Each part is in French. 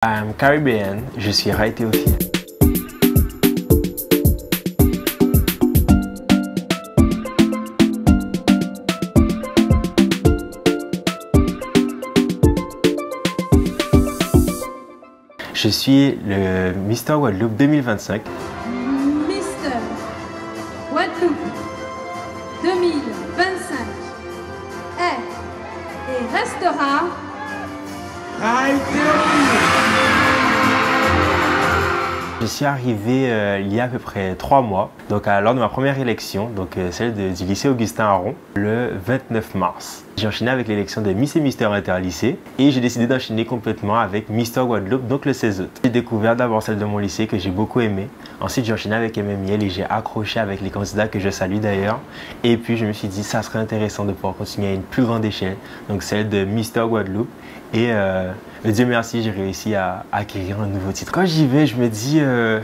I'm Caribbean, je suis Ray Théophile. Je suis le Mister Guadeloupe 2025. Mister Guadeloupe 2025 est et restera Ray Théophile. Je suis arrivé il y a à peu près 3 mois, donc lors de ma première élection, donc celle du lycée Augustin Aron, le 29 mars. J'ai enchaîné avec l'élection de Miss et Mister Interlycée et j'ai décidé d'enchaîner complètement avec Mister Guadeloupe, donc le 16 août. J'ai découvert d'abord celle de mon lycée que j'ai beaucoup aimé. Ensuite, j'ai enchaîné avec MMIL et j'ai accroché avec les candidats que je salue d'ailleurs. Et puis, je me suis dit, ça serait intéressant de pouvoir continuer à une plus grande échelle, donc celle de Mister Guadeloupe. Et Dieu merci, j'ai réussi à acquérir un nouveau titre. Quand j'y vais, je me dis, je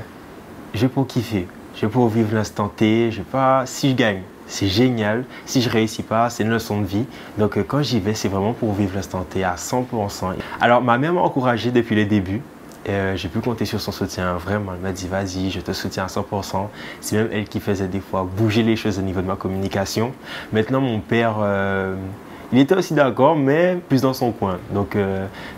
vais pour kiffer, je vais pour vivre l'instant T, je vais pas, si je gagne, c'est génial, si je réussis pas, c'est une leçon de vie. Donc quand j'y vais, c'est vraiment pour vivre l'instant T à 100%. Alors ma mère m'a encouragé depuis le début. J'ai pu compter sur son soutien, vraiment. Elle m'a dit, vas-y, je te soutiens à 100%. C'est même elle qui faisait des fois bouger les choses au niveau de ma communication. Maintenant, mon père, il était aussi d'accord, mais plus dans son coin. Donc,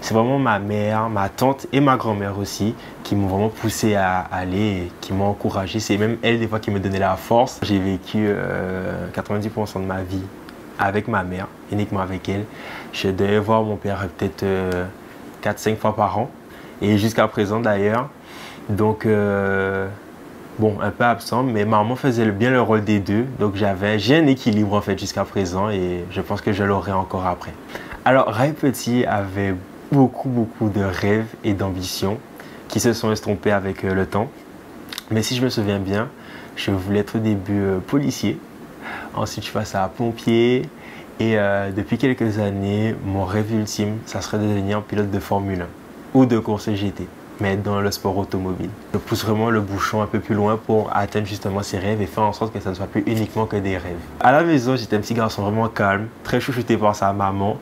c'est vraiment ma mère, ma tante et ma grand-mère aussi qui m'ont vraiment poussé à aller et qui m'ont encouragé. C'est même elle, des fois, qui me donnait la force. J'ai vécu 90% de ma vie avec ma mère, uniquement avec elle. Je devais voir mon père peut-être 4-5 fois par an. Et jusqu'à présent d'ailleurs, donc bon, un peu absent, mais maman faisait bien le rôle des deux, donc j'ai un équilibre en fait jusqu'à présent et je pense que je l'aurai encore après. Alors Ray Petit avait beaucoup de rêves et d'ambitions qui se sont estompés avec le temps, mais si je me souviens bien, je voulais être au début policier, ensuite je passe à pompier et depuis quelques années, mon rêve ultime, ça serait de devenir pilote de Formule 1. Ou de course GT, mais dans le sport automobile. Je pousse vraiment le bouchon un peu plus loin pour atteindre justement ses rêves et faire en sorte que ça ne soit plus uniquement que des rêves. À la maison, j'étais un petit garçon vraiment calme, très chouchouté par sa maman.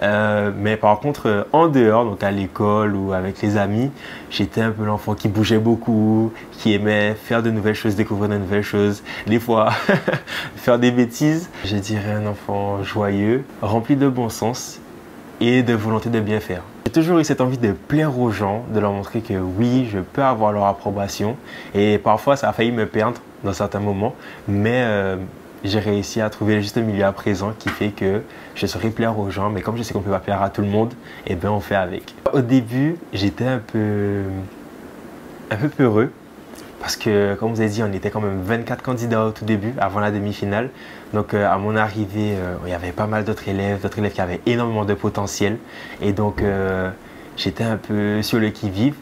Mais par contre, en dehors, donc à l'école ou avec les amis, j'étais un peu l'enfant qui bougeait beaucoup, qui aimait faire de nouvelles choses, découvrir de nouvelles choses. Des fois, faire des bêtises. Je dirais un enfant joyeux, rempli de bon sens et de volonté de bien faire. J'ai toujours eu cette envie de plaire aux gens, de leur montrer que oui, je peux avoir leur approbation. Et parfois, ça a failli me perdre dans certains moments, mais j'ai réussi à trouver le juste milieu à présent qui fait que je saurais plaire aux gens. Mais comme je sais qu'on ne peut pas plaire à tout le monde, eh bien, on fait avec. Au début, j'étais un peu peureux. Parce que, comme vous avez dit, on était quand même 24 candidats au tout début, avant la demi-finale. Donc, à mon arrivée, il y avait pas mal d'autres élèves qui avaient énormément de potentiel. Et donc, j'étais un peu sur le qui-vive.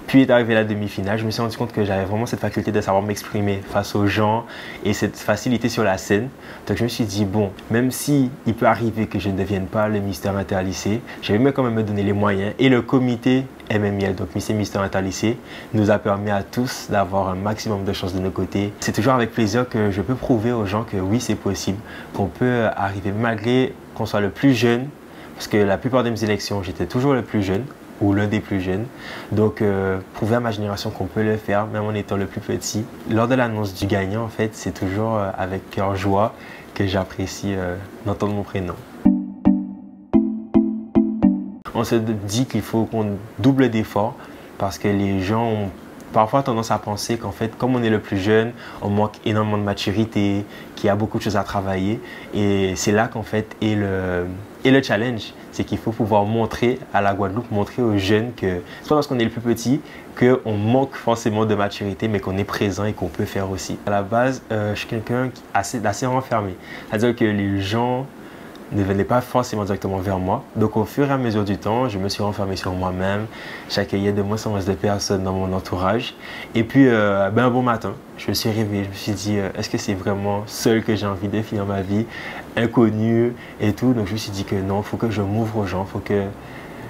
Puis est arrivée la demi-finale, je me suis rendu compte que j'avais vraiment cette faculté de savoir m'exprimer face aux gens et cette facilité sur la scène. Donc je me suis dit, bon, même si il peut arriver que je ne devienne pas le Mister Interlycée, je vais quand même me donner les moyens. Et le comité MMIL, donc Miss et Mister Interlycée, nous a permis à tous d'avoir un maximum de chances de nos côtés. C'est toujours avec plaisir que je peux prouver aux gens que oui, c'est possible, qu'on peut arriver malgré qu'on soit le plus jeune, parce que la plupart de mes élections, j'étais toujours le plus jeune, ou l'un des plus jeunes. Donc, prouver à ma génération qu'on peut le faire, même en étant le plus petit. Lors de l'annonce du gagnant, en fait, c'est toujours avec cœur joie que j'apprécie d'entendre mon prénom. On se dit qu'il faut qu'on double d'efforts parce que les gens ont parfois tendance à penser qu'en fait, comme on est le plus jeune, on manque énormément de maturité, qu'il y a beaucoup de choses à travailler. Et c'est là qu'en fait est le challenge. C'est qu'il faut pouvoir montrer à la Guadeloupe, montrer aux jeunes que c'est pas parce qu'on est le plus petit qu'on manque forcément de maturité, mais qu'on est présent et qu'on peut faire aussi. À la base, je suis quelqu'un d'assez renfermé. C'est-à-dire que les gens ne venaient pas forcément directement vers moi. Donc au fur et à mesure du temps, je me suis renfermé sur moi-même. J'accueillais de moins en moins de personnes dans mon entourage. Et puis, un bon matin, je me suis réveillé. Je me suis dit, est-ce que c'est vraiment seul que j'ai envie de finir ma vie, inconnu et tout. Donc je me suis dit que non, il faut que je m'ouvre aux gens. Il faut que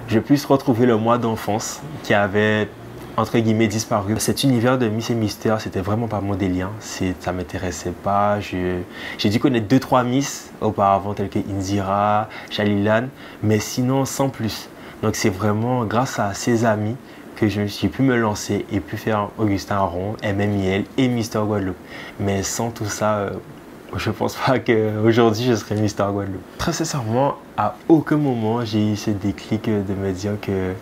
je puisse retrouver le moi d'enfance qui avait entre guillemets disparu. Cet univers de Miss et Mister, c'était vraiment pas mon délire. Ça m'intéressait pas. J'ai dû connaître 2-3 Miss auparavant, telles que Indira, Shalilan, mais sinon sans plus. Donc c'est vraiment grâce à ces amis que j'ai pu me lancer et pu faire Augustin Aron, MMIL et Mister Guadeloupe. Mais sans tout ça, je pense pas qu'aujourd'hui je serais Mister Guadeloupe. Très sincèrement, à aucun moment j'ai eu ce déclic de me dire que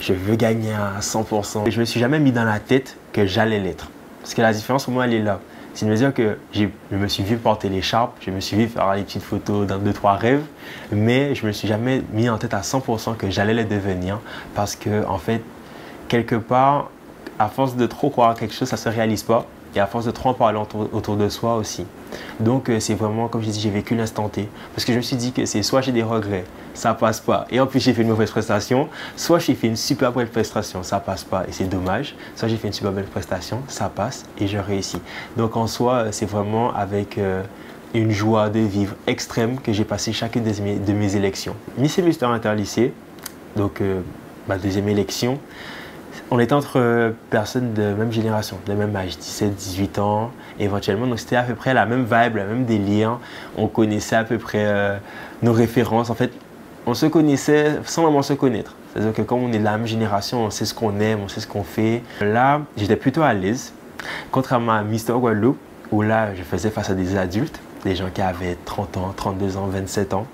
je veux gagner à 100%. Et je me suis jamais mis dans la tête que j'allais l'être. Parce que la différence pour moi, elle est là. C'est de me dire que je me suis vu porter l'écharpe, je me suis vu faire les petites photos dans 2-3 rêves, mais je me suis jamais mis en tête à 100% que j'allais le devenir. Parce que, en fait, quelque part, à force de trop croire à quelque chose, ça ne se réalise pas. Et à force de trop en parler autour de soi aussi. Donc c'est vraiment, comme j'ai dit, j'ai vécu l'instant T. Parce que je me suis dit que c'est soit j'ai des regrets, ça passe pas. Et en plus j'ai fait une mauvaise prestation. Soit j'ai fait une super belle prestation, ça passe pas et c'est dommage. Soit j'ai fait une super belle prestation, ça passe et je réussis. Donc en soi, c'est vraiment avec une joie de vivre extrême que j'ai passé chacune de mes élections. Miss et Mister Interlycée, donc ma deuxième élection. On était entre personnes de même génération, de même âge, 17, 18 ans éventuellement. Donc c'était à peu près la même vibe, la même délire. On connaissait à peu près nos références. En fait, on se connaissait sans vraiment se connaître. C'est-à-dire que comme on est de la même génération, on sait ce qu'on aime, on sait ce qu'on fait. Là, j'étais plutôt à l'aise. Contrairement à Mister Guadeloupe, où là, je faisais face à des adultes, des gens qui avaient 30 ans, 32 ans, 27 ans.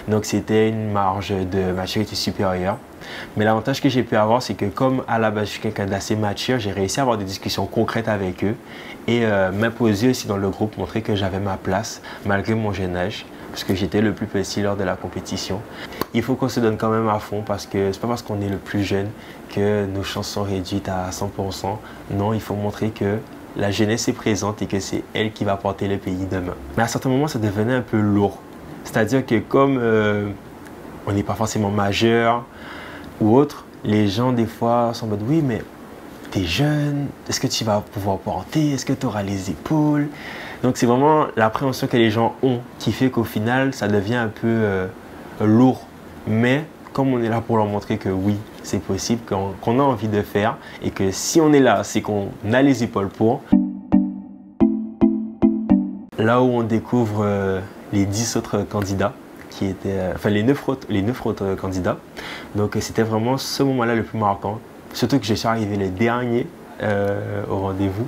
Donc c'était une marge de maturité supérieure. Mais l'avantage que j'ai pu avoir, c'est que comme à la base je suis quelqu'un d'assez mature, j'ai réussi à avoir des discussions concrètes avec eux et m'imposer aussi dans le groupe, montrer que j'avais ma place malgré mon jeune âge, parce que j'étais le plus petit lors de la compétition. Il faut qu'on se donne quand même à fond parce que c'est pas parce qu'on est le plus jeune que nos chances sont réduites à 100%. Non, il faut montrer que la jeunesse est présente et que c'est elle qui va porter le pays demain. Mais à certains moments, ça devenait un peu lourd. C'est-à-dire que comme on n'est pas forcément majeur ou autre, les gens des fois sont en mode oui, mais t'es jeune, est-ce que tu vas pouvoir porter, est-ce que tu auras les épaules? Donc c'est vraiment l'appréhension que les gens ont qui fait qu'au final, ça devient un peu lourd. Mais comme on est là pour leur montrer que oui, c'est possible, qu'on a envie de faire et que si on est là, c'est qu'on a les épaules pour. Là où on découvre les 10 autres candidats, qui étaient, enfin les 9 autres candidats. Donc c'était vraiment ce moment-là le plus marquant. Surtout que je suis arrivé le dernier au rendez-vous.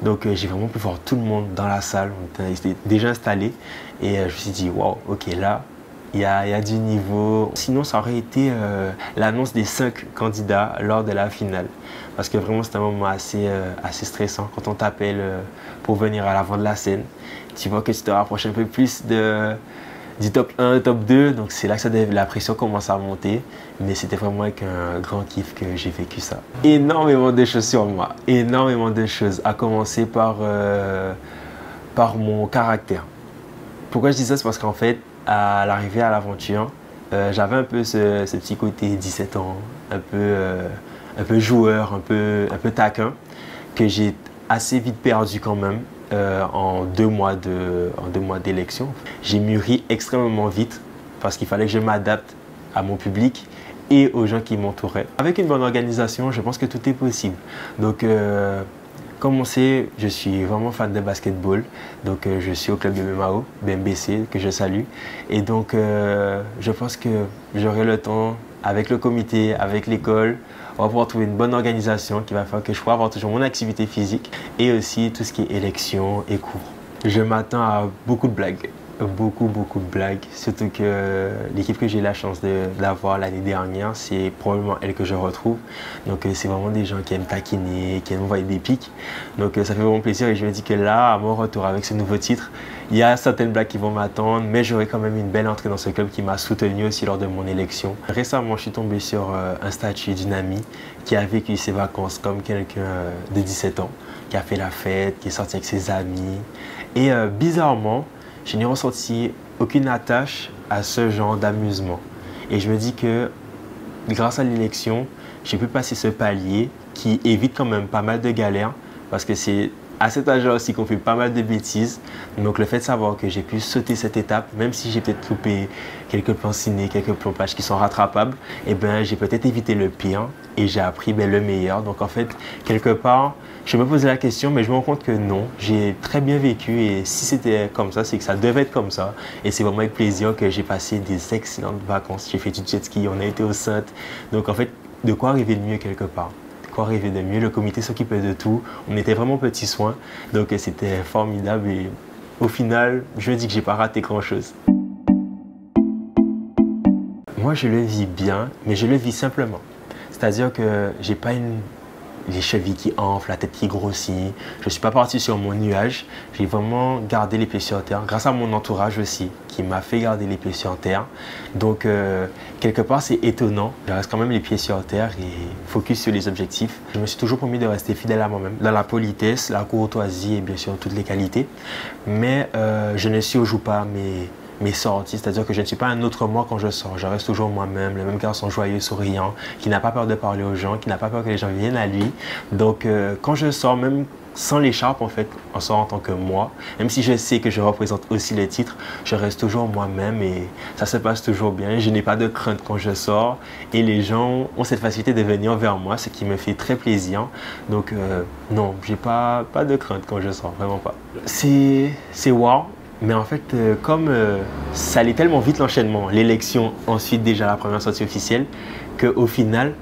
Donc j'ai vraiment pu voir tout le monde dans la salle. On était déjà installés. Et je me suis dit, waouh, ok, là, il y a du niveau. Sinon, ça aurait été l'annonce des 5 candidats lors de la finale. Parce que vraiment, c'était un moment assez stressant quand on t'appelle pour venir à l'avant de la scène. Tu vois que tu te rapproches un peu plus du top 1, top 2. Donc c'est là que la pression commence à monter. Mais c'était vraiment avec un grand kiff que j'ai vécu ça. Énormément de choses sur moi. Énormément de choses. À commencer par mon caractère. Pourquoi je dis ça? C'est parce qu'en fait, à l'arrivée à l'aventure, j'avais un peu ce petit côté 17 ans, un peu joueur, un peu taquin, que j'ai assez vite perdu quand même en 2 mois d'élection. J'ai mûri extrêmement vite parce qu'il fallait que je m'adapte à mon public et aux gens qui m'entouraient. Avec une bonne organisation, je pense que tout est possible. Donc, comme on sait, je suis vraiment fan de basketball. Donc, je suis au club de BMAO, BMBC, que je salue. Et donc, je pense que j'aurai le temps, avec le comité, avec l'école, on va pouvoir trouver une bonne organisation qui va faire que je pourrai avoir toujours mon activité physique et aussi tout ce qui est élection et cours. Je m'attends à beaucoup de blagues. Beaucoup de blagues, surtout que l'équipe que j'ai eu la chance d'avoir l'année dernière, c'est probablement elle que je retrouve. Donc c'est vraiment des gens qui aiment taquiner, qui aiment envoyer des pics. Donc ça fait vraiment plaisir et je me dis que là, à mon retour avec ce nouveau titre, il y a certaines blagues qui vont m'attendre, mais j'aurai quand même une belle entrée dans ce club qui m'a soutenu aussi lors de mon élection. Récemment, je suis tombé sur un statut d'une amie qui a vécu ses vacances comme quelqu'un de 17 ans, qui a fait la fête, qui est sorti avec ses amis. Et bizarrement, je n'ai ressenti aucune attache à ce genre d'amusement. Et je me dis que grâce à l'élection, j'ai pu passer ce palier qui évite quand même pas mal de galères parce que c'est à cet âge-là aussi qu'on fait pas mal de bêtises. Donc le fait de savoir que j'ai pu sauter cette étape, même si j'ai peut-être loupé quelques plans ciné, quelques plans pages qui sont rattrapables, eh ben, j'ai peut-être évité le pire et j'ai appris le meilleur. Donc en fait, quelque part, je me posais la question, mais je me rends compte que non, j'ai très bien vécu et si c'était comme ça, c'est que ça devait être comme ça. Et c'est vraiment avec plaisir que j'ai passé des excellentes vacances. J'ai fait du jet ski, on a été au Saintes. Donc en fait, de quoi arriver de mieux quelque part? quoi rêver de mieux? Le comité s'occupait de tout. On était vraiment petits soins. Donc c'était formidable et au final, je me dis que j'ai pas raté grand-chose. Moi, je le vis bien, mais je le vis simplement. C'est-à-dire que j'ai pas les chevilles qui enflent, la tête qui grossit. Je ne suis pas parti sur mon nuage. J'ai vraiment gardé les pieds sur terre, grâce à mon entourage aussi, qui m'a fait garder les pieds sur terre. Donc, quelque part, c'est étonnant. Je reste quand même les pieds sur terre et focus sur les objectifs. Je me suis toujours promis de rester fidèle à moi-même, dans la politesse, la courtoisie et bien sûr toutes les qualités. Mais je ne surjoue pas mes sorties, c'est-à-dire que je ne suis pas un autre moi quand je sors. Je reste toujours moi-même, le même garçon joyeux, souriant, qui n'a pas peur de parler aux gens, qui n'a pas peur que les gens viennent à lui. Donc quand je sors, même sans l'écharpe en fait, on sort en tant que moi, même si je sais que je représente aussi le titre, je reste toujours moi-même et ça se passe toujours bien. Je n'ai pas de crainte quand je sors et les gens ont cette facilité de venir vers moi, ce qui me fait très plaisir. Donc non, j'ai pas de crainte quand je sors, vraiment pas. C'est wow. Mais en fait, comme ça allait tellement vite l'enchaînement, l'élection, ensuite déjà la première sortie officielle, qu'au final,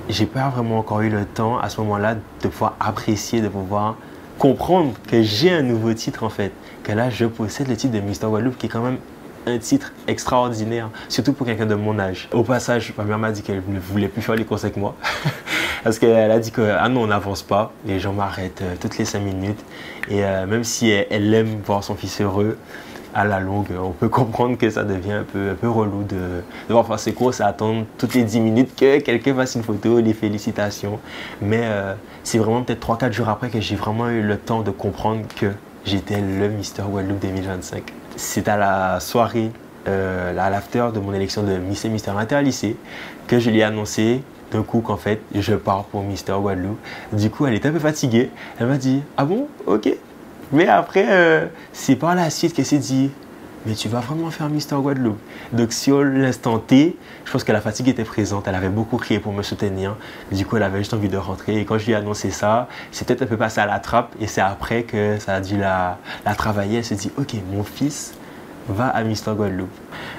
j'ai pas vraiment encore eu le temps à ce moment-là de pouvoir apprécier, de pouvoir comprendre que j'ai un nouveau titre en fait. Que là, je possède le titre de Mister Guadeloupe qui est quand même un titre extraordinaire, surtout pour quelqu'un de mon âge. Au passage, ma mère m'a dit qu'elle ne voulait plus faire les courses avec moi. Parce qu'elle a dit que ah non, on n'avance pas, les gens m'arrêtent toutes les 5 minutes. Et même si elle aime voir son fils heureux, à la longue, on peut comprendre que ça devient un peu relou de devoir faire ses courses et attendre toutes les 10 minutes que quelqu'un fasse une photo, les félicitations. Mais c'est vraiment peut-être 3-4 jours après que j'ai vraiment eu le temps de comprendre que j'étais le Mister Guadeloupe 2025. C'est à la soirée, à l'after de mon élection de Miss et Mister Interlycée que je lui ai annoncé d'un coup qu'en fait je pars pour Mister Guadeloupe. Du coup elle était un peu fatiguée, elle m'a dit ah bon, ok. Mais après c'est par la suite qu'elle s'est dit mais tu vas vraiment faire Mister Guadeloupe. Donc sur l'instant T, je pense que la fatigue était présente, elle avait beaucoup crié pour me soutenir. Du coup elle avait juste envie de rentrer et quand je lui ai annoncé ça, c'est peut-être un peu passé à la trappe et c'est après que ça a dû la travailler. Elle s'est dit ok, mon fils va à Mister Guadeloupe.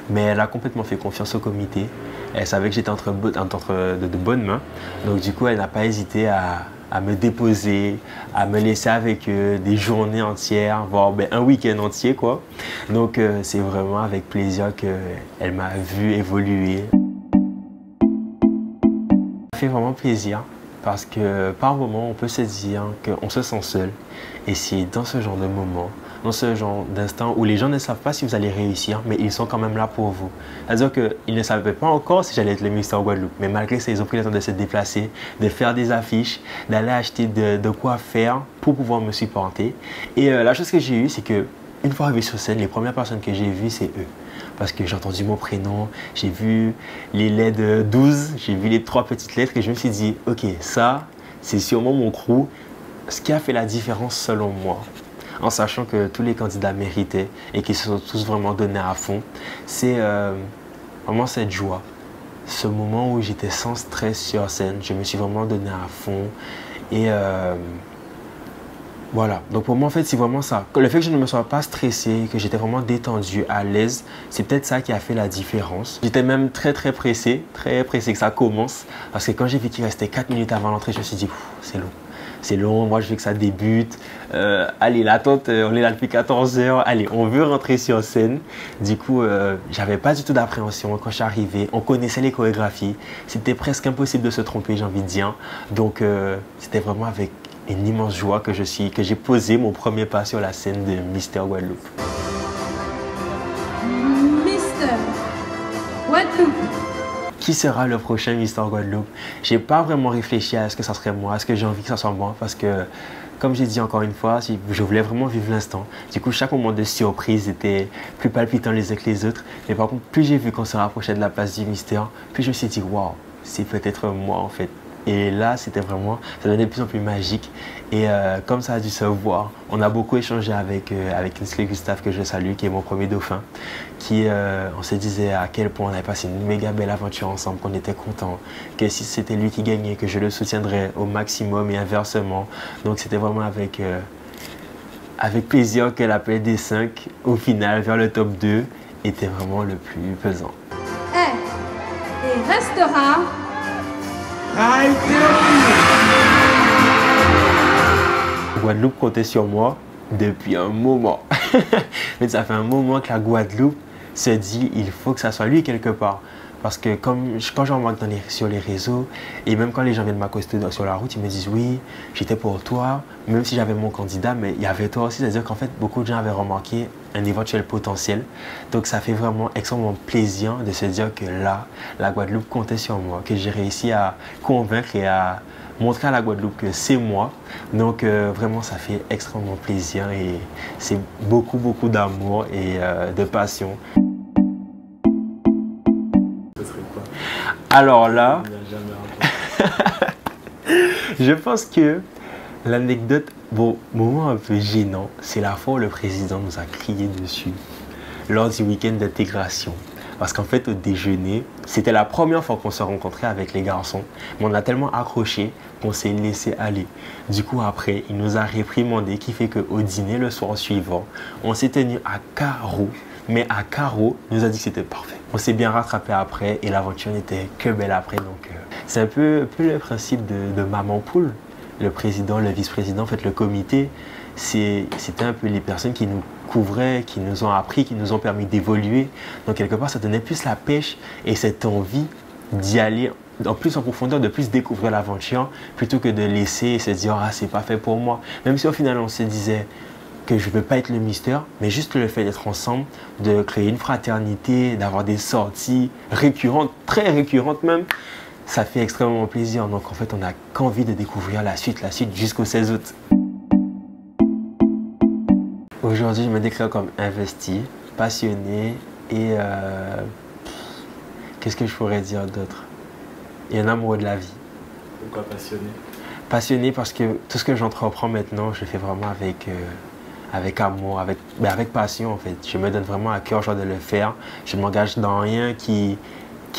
Mais elle a complètement fait confiance au comité. Elle savait que j'étais entre de bonnes mains. Donc du coup, elle n'a pas hésité à me déposer, à me laisser avec eux des journées entières, voire un week-end entier, quoi. Donc c'est vraiment avec plaisir qu'elle m'a vu évoluer. Ça fait vraiment plaisir parce que par moments, on peut se dire qu'on se sent seul. Et c'est dans ce genre de moment, dans ce genre d'instant où les gens ne savent pas si vous allez réussir, mais ils sont quand même là pour vous. C'est-à-dire qu'ils ne savaient pas encore si j'allais être le Mister Guadeloupe, mais malgré ça, ils ont pris le temps de se déplacer, de faire des affiches, d'aller acheter de quoi faire pour pouvoir me supporter. Et la chose que j'ai eue, c'est que une fois arrivé sur scène, les premières personnes que j'ai vues, c'est eux. Parce que j'ai entendu mon prénom, j'ai vu les lettres 12, j'ai vu les 3 petites lettres et je me suis dit, ok, ça, c'est sûrement mon crew. Ce qui a fait la différence selon moi, en sachant que tous les candidats méritaient et qu'ils se sont tous vraiment donnés à fond, c'est vraiment cette joie. Ce moment où j'étais sans stress sur scène, je me suis vraiment donné à fond et voilà. Donc pour moi en fait c'est vraiment ça. Le fait que je ne me sois pas stressé, que j'étais vraiment détendu, à l'aise, c'est peut-être ça qui a fait la différence. J'étais même très pressé que ça commence parce que quand j'ai vu qu'il restait 4 minutes avant l'entrée, je me suis dit c'est long. C'est long, moi je veux que ça débute. Allez, l'attente, on est là depuis 14 heures. Allez, on veut rentrer sur scène. Du coup, j'avais pas du tout d'appréhension quand je suis arrivé. On connaissait les chorégraphies. C'était presque impossible de se tromper, j'ai envie de dire. Donc, c'était vraiment avec une immense joie que j'ai posé mon premier pas sur la scène de Mister Guadeloupe. Mister Guadeloupe. Qui sera le prochain Mister Guadeloupe? J'ai pas vraiment réfléchi à ce que ça serait moi, à ce que j'ai envie que ça soit moi, parce que, comme j'ai dit encore une fois, je voulais vraiment vivre l'instant. Du coup, chaque moment de surprise était plus palpitant les uns que les autres. Mais par contre, plus j'ai vu qu'on se rapprochait de la place du mystère, plus je me suis dit, waouh, c'est peut-être moi en fait. Et là, c'était vraiment, ça devenait de plus en plus magique. Et comme ça a dû se voir, on a beaucoup échangé avec Kinsley Gustave, que je salue, qui est mon premier dauphin, on se disait à quel point on avait passé une méga belle aventure ensemble, qu'on était contents, que si c'était lui qui gagnait, que je le soutiendrais au maximum et inversement. Donc c'était vraiment avec plaisir que l'appel des 5, au final, vers le top 2, était vraiment le plus pesant. Est et restera I tell you. Guadeloupe comptait sur moi depuis un moment. Mais ça fait un moment que la Guadeloupe se dit il faut que ça soit lui quelque part. Parce que quand j'en remarque sur les réseaux, et même quand les gens viennent m'accoster sur la route, ils me disent oui, j'étais pour toi, même si j'avais mon candidat, mais il y avait toi aussi. C'est-à-dire qu'en fait, beaucoup de gens avaient remarqué un éventuel potentiel. Donc ça fait vraiment extrêmement plaisir de se dire que là, la Guadeloupe comptait sur moi, que j'ai réussi à convaincre et à montrer à la Guadeloupe que c'est moi. Donc vraiment, ça fait extrêmement plaisir et c'est beaucoup, beaucoup d'amour et de passion. Alors là, je pense que l'anecdote, bon, moment un peu gênant, c'est la fois où le président nous a crié dessus lors du week-end d'intégration. Parce qu'en fait, au déjeuner, c'était la première fois qu'on se rencontrait avec les garçons. Mais on a tellement accroché qu'on s'est laissé aller. Du coup, après, il nous a réprimandé, qui fait qu'au dîner, le soir suivant, on s'est tenu à carreau. Mais à carreau, il nous a dit que c'était parfait. On s'est bien rattrapé après et l'aventure n'était que belle après. Donc, c'est un peu le principe de Maman Poule. Le président, le vice-président, en fait, le comité, c'était un peu les personnes qui nous couvraient, qui nous ont appris, qui nous ont permis d'évoluer. Donc, quelque part, ça donnait plus la pêche et cette envie d'y aller en plus en profondeur, de plus découvrir l'aventure plutôt que de laisser et se dire « Ah, c'est pas fait pour moi ». Même si au final, on se disait que je ne veux pas être le mystère, mais juste le fait d'être ensemble, de créer une fraternité, d'avoir des sorties récurrentes, très récurrentes même, ça fait extrêmement plaisir. Donc en fait, on n'a qu'envie de découvrir la suite jusqu'au 16 août. Aujourd'hui, je me déclare comme investi, passionné et qu'est-ce que je pourrais dire d'autre? Et un amoureux de la vie. Pourquoi passionné? Passionné parce que tout ce que j'entreprends maintenant, je le fais vraiment avec amour, avec passion en fait. Je me donne vraiment à cœur de le faire. Je ne m'engage dans rien qui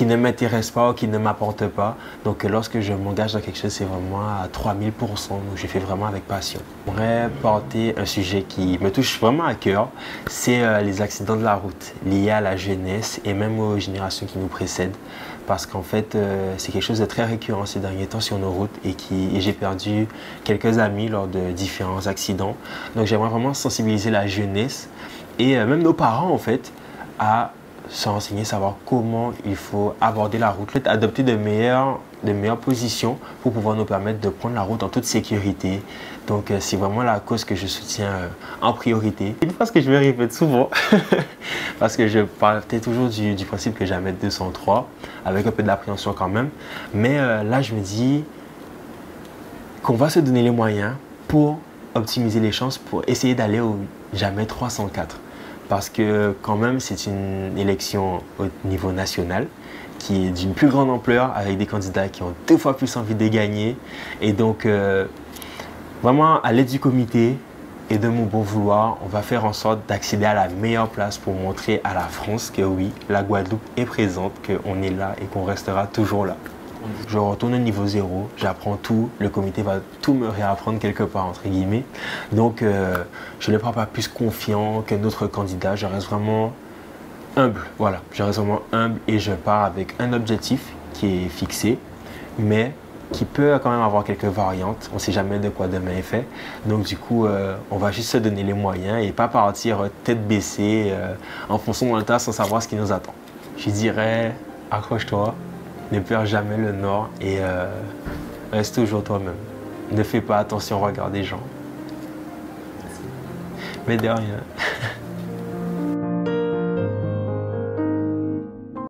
ne m'intéresse pas ou qui ne m'apporte pas. Donc lorsque je m'engage dans quelque chose, c'est vraiment à 3000%. Donc je fais vraiment avec passion. J'aimerais porter un sujet qui me touche vraiment à cœur. C'est les accidents de la route liés à la jeunesse et même aux générations qui nous précèdent. Parce qu'en fait, c'est quelque chose de très récurrent ces derniers temps sur nos routes et j'ai perdu quelques amis lors de différents accidents. Donc j'aimerais vraiment sensibiliser la jeunesse et même nos parents en fait à se renseigner, savoir comment il faut aborder la route, adopter de meilleures positions pour pouvoir nous permettre de prendre la route en toute sécurité. Donc c'est vraiment la cause que je soutiens en priorité. Une phrase que je me répète souvent, parce que je partais toujours du principe que j'allais mettre 203, avec un peu d'appréhension quand même. Mais là, je me dis qu'on va se donner les moyens pour optimiser les chances, pour essayer d'aller au jamais 304. Parce que quand même, c'est une élection au niveau national qui est d'une plus grande ampleur avec des candidats qui ont 2 fois plus envie de gagner. Et donc, vraiment, à l'aide du comité et de mon bon vouloir, on va faire en sorte d'accéder à la meilleure place pour montrer à la France que oui, la Guadeloupe est présente, qu'on est là et qu'on restera toujours là. Je retourne au niveau 0, j'apprends tout, le comité va tout me réapprendre quelque part entre guillemets. Donc je ne prends pas plus confiant que notre candidat, je reste vraiment humble. Voilà, je reste vraiment humble et je pars avec un objectif qui est fixé, mais qui peut quand même avoir quelques variantes. On ne sait jamais de quoi demain est fait. Donc du coup, on va juste se donner les moyens et pas partir tête baissée, en fonçant dans le tas sans savoir ce qui nous attend. Je dirais, accroche-toi. Ne perds jamais le nord et reste toujours toi-même. Ne fais pas attention au regard des gens. Mais de rien.